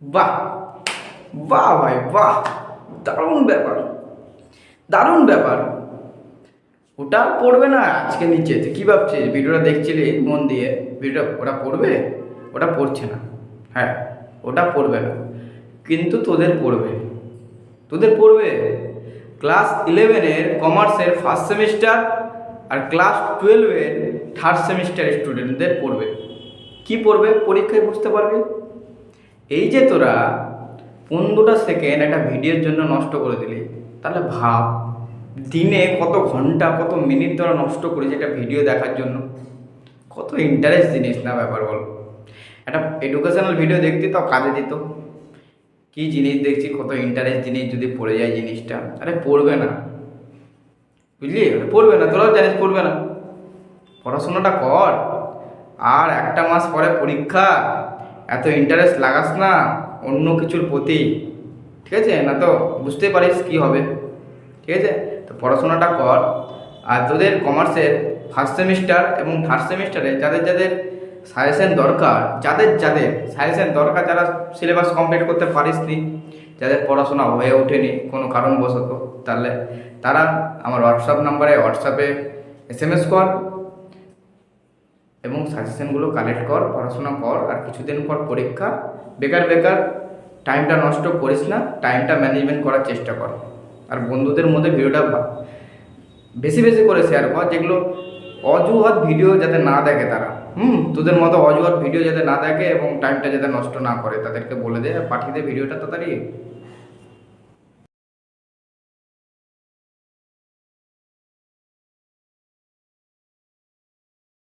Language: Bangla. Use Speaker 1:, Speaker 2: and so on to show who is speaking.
Speaker 1: বাহ, বাহ ভাই বাহ, দারুণ ব্যাপার, দারুণ ব্যাপার। ওটা পড়বে না আজকে নিচে? তুই কী ভাবছিস? ভিডিওটা দেখছিলি মন দিয়ে, ভিডিওটা ওটা পড়বে? ওটা পড়ছে না। হ্যাঁ, ওটা পড়বে না, কিন্তু তোদের পড়বে, তোদের পড়বে। ক্লাস 11-এর কমার্সের ফার্স্ট সেমিস্টার আর ক্লাস 12-এর থার্ড সেমিস্টার স্টুডেন্টদের পড়বে। কি পড়বে? পরীক্ষায় বুঝতে পারবি। এই যে তোরা 15টা সেকেন্ড একটা ভিডিওর জন্য নষ্ট করে দিলি, তাহলে ভাব দিনে কত ঘন্টা কত মিনিট তোরা নষ্ট করিস একটা ভিডিও দেখার জন্য। কত ইন্টারেস্ট জিনিস না ব্যাপার বল। একটা এডুকেশনাল ভিডিও দেখতে তাও কাজে দিত। কি জিনিস দেখছি, কত ইন্টারেস্ট জিনিস যদি পড়ে যায় জিনিসটা। আরে পড়বে না, বুঝলি? পড়বে না, তোরাও জানিস পড়বে না। পড়াশোনাটা কর, আর একটা মাস পরে পরীক্ষা। এত ইন্টারেস্ট লাগাস না অন্য কিছুর প্রতি, ঠিক আছে? না তো বুঝতে পারিস কি হবে, ঠিক আছে? তো পড়াশোনাটা কর। আর তোদের কমার্সের ফার্স্ট সেমিস্টার এবং থার্ড সেমিস্টারে যাদের যাদের সাজেশন দরকার, যাদের যাদের সাজেশন দরকার, যারা সিলেবাস কমপ্লিট করতে পারিসনি, যাদের পড়াশোনা হয়ে ওঠেনি কোনো কারণবশত, তাহলে তারা আমার হোয়াটসঅ্যাপ নাম্বারে হোয়াটসঅ্যাপে SMS কর এবং সাজেশনগুলো কালেক্ট কর, পড়াশোনা কর। আর কিছুদিন পর পরীক্ষা, বেকার বেকার টাইমটা নষ্ট করিস না, টাইমটা ম্যানেজমেন্ট করার চেষ্টা কর। আর বন্ধুদের মধ্যে ভিডিওটা বেশি বেশি করে শেয়ার কর, যেগুলো অজুহাত ভিডিও যাতে না দেখে তারা, তোদের মতো অজুহাত ভিডিও যাতে না দেখে এবং টাইমটা যাতে নষ্ট না করে, তাদেরকে বলে দে, পাঠিয়ে দে ভিডিওটা তাড়াতাড়ি।